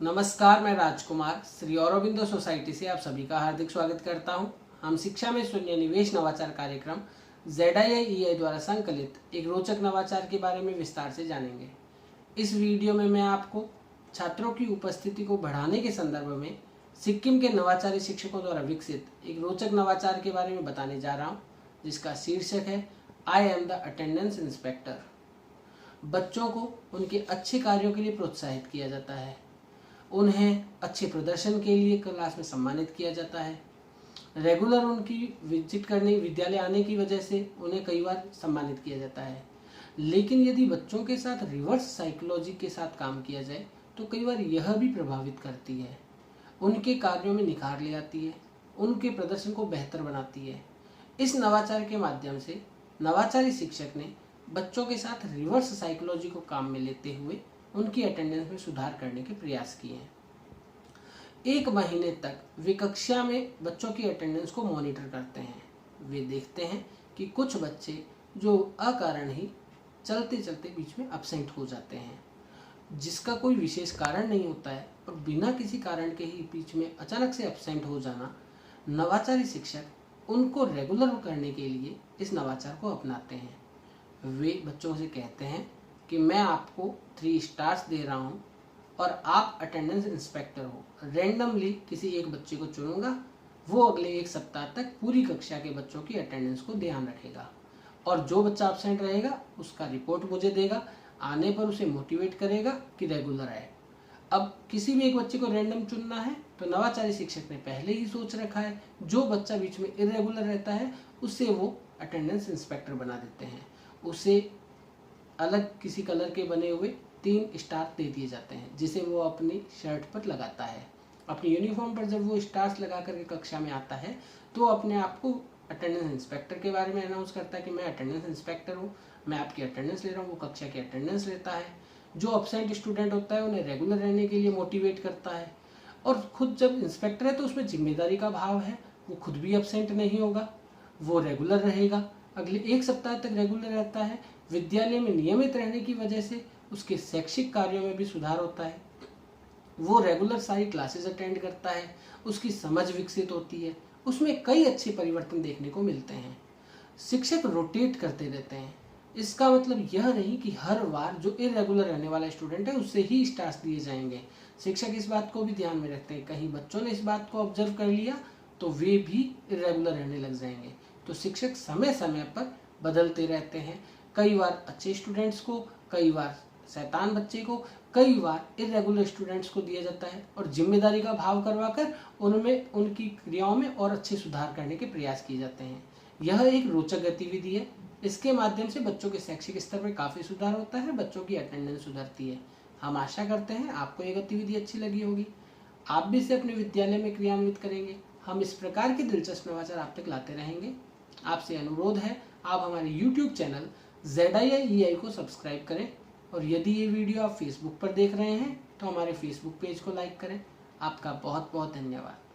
नमस्कार, मैं राजकुमार श्री औरोबिंदो सोसाइटी से आप सभी का हार्दिक स्वागत करता हूं। हम शिक्षा में शून्य निवेश नवाचार कार्यक्रम ZIIEI द्वारा संकलित एक रोचक नवाचार के बारे में विस्तार से जानेंगे। इस वीडियो में मैं आपको छात्रों की उपस्थिति को बढ़ाने के संदर्भ में सिक्किम के नवाचारी शिक्षकों द्वारा विकसित एक रोचक नवाचार के बारे में बताने जा रहा हूँ, जिसका शीर्षक है I am the attendance inspector. बच्चों को उनके अच्छे कार्यों के लिए प्रोत्साहित किया जाता है, उन्हें अच्छे प्रदर्शन के लिए क्लास में सम्मानित किया जाता है। रेगुलर उनकी विजिट करने विद्यालय आने की वजह से उन्हें कई बार सम्मानित किया जाता है। लेकिन यदि बच्चों के साथ रिवर्स साइकोलॉजी के साथ काम किया जाए तो कई बार यह भी प्रभावित करती है, उनके कार्यों में निखार ले आती है, उनके प्रदर्शन को बेहतर बनाती है। इस नवाचार के माध्यम से नवाचारी शिक्षक ने बच्चों के साथ रिवर्स साइकोलॉजी को काम में लेते हुए उनकी अटेंडेंस में सुधार करने के प्रयास किए हैं। 1 महीने तक वे कक्षा में बच्चों की अटेंडेंस को मॉनिटर करते हैं। वे देखते हैं कि कुछ बच्चे जो अकारण ही चलते चलते बीच में अब्सेंट हो जाते हैं, जिसका कोई विशेष कारण नहीं होता है, और बिना किसी कारण के ही बीच में अचानक से अब्सेंट हो जाना, नवाचारी शिक्षक उनको रेगुलर करने के लिए इस नवाचार को अपनाते हैं। वे बच्चों से कहते हैं कि मैं आपको 3 स्टार्स दे रहा हूँ और आप अटेंडेंस इंस्पेक्टर हो। रैंडमली किसी एक बच्चे को चुनूंगा, वो अगले 1 सप्ताह तक पूरी कक्षा के बच्चों की अटेंडेंस को ध्यान रखेगा, और जो बच्चा एब्सेंट रहेगा उसका रिपोर्ट मुझे देगा। आने पर उसे मोटिवेट करेगा कि रेगुलर आए। अब किसी भी एक बच्चे को रैंडम चुनना है तो नवाचारी शिक्षक ने पहले ही सोच रखा है, जो बच्चा बीच में इरेगुलर रहता है उसे वो अटेंडेंस इंस्पेक्टर बना देते हैं। उसे अलग किसी कलर के बने हुए 3 स्टार दे दिए जाते हैं, जिसे वो अपनी शर्ट पर लगाता है। अपनी यूनिफॉर्म पर जब वो स्टार्स लगा करके कक्षा में आता है तो अपने आप को अटेंडेंस इंस्पेक्टर के बारे में अनाउंस करता है कि मैं अटेंडेंस इंस्पेक्टर हूँ, मैं आपकी अटेंडेंस ले रहा हूँ। वो कक्षा की अटेंडेंस लेता है। जो एब्सेंट स्टूडेंट होता है उन्हें रेगुलर रहने के लिए मोटिवेट करता है, और खुद जब इंस्पेक्टर है तो उसमें जिम्मेदारी का भाव है। वो खुद भी एब्सेंट नहीं होगा, वो रेगुलर रहेगा, अगले 1 सप्ताह तक रेगुलर रहता है। विद्यालय में नियमित रहने की वजह से उसके शैक्षिक कार्यों में भी सुधार होता है। वो रेगुलर सारी क्लासेस अटेंड करता है, उसकी समझ विकसित होती है, उसमें कई अच्छे परिवर्तन देखने को मिलते हैं। शिक्षक रोटेट करते रहते हैं। इसका मतलब यह नहीं कि हर बार जो इरेगुलर रहने वाला स्टूडेंट है उससे ही स्टार्स दिए जाएंगे। शिक्षक इस बात को भी ध्यान में रखते हैं, कहीं बच्चों ने इस बात को ऑब्जर्व कर लिया तो वे भी इरेगुलर रहने लग जाएंगे। तो शिक्षक समय समय पर बदलते रहते हैं। कई बार अच्छे स्टूडेंट्स को, कई बार शैतान बच्चे को, कई बार इरेगुलर स्टूडेंट्स को दिया जाता है, और जिम्मेदारी का भाव करवाकर उनमें उनकी क्रियाओं में और अच्छे सुधार करने के प्रयास किए जाते हैं। यह एक रोचक गतिविधि है। इसके माध्यम से बच्चों के शैक्षिक स्तर में काफ़ी सुधार होता है, बच्चों की अटेंडेंस सुधरती है। हम आशा करते हैं आपको ये गतिविधि अच्छी लगी होगी, आप भी इसे अपने विद्यालय में क्रियान्वित करेंगे। हम इस प्रकार की दिलचस्प नवाचार आप तक लाते रहेंगे। आपसे अनुरोध है, आप हमारे YouTube चैनल ZIIEI को सब्सक्राइब करें, और यदि ये वीडियो आप फेसबुक पर देख रहे हैं तो हमारे फेसबुक पेज को लाइक करें। आपका बहुत बहुत धन्यवाद।